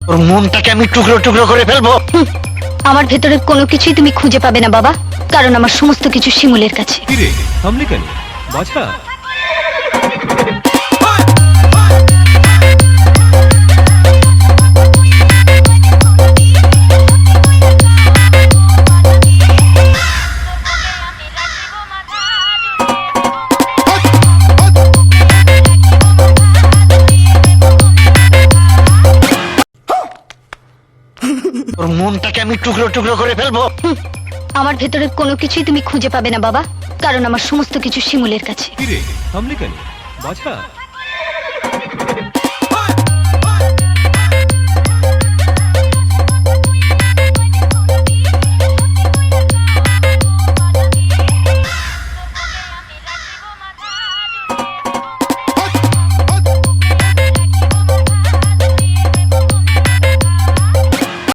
তোর মনটাকে আমি টুকরো টুকরো করে ফেলবো। আমার ভেতরে কোনো কিছুই তুমি খুঁজে পাবে না বাবা, কারণ আমার সমস্ত কিছু শিমুলের কাছে। কিরে থামলি কেন বাছা? তোর মনটাকে আমি টুকরো টুকরো করে ফেলবো। আমার ভেতরে কোনো কিছুই তুমি খুঁজে পাবে না বাবা, কারণ আমার সমস্ত কিছু শিমুলের কাছে। কিরে থামলি কেন বাছা?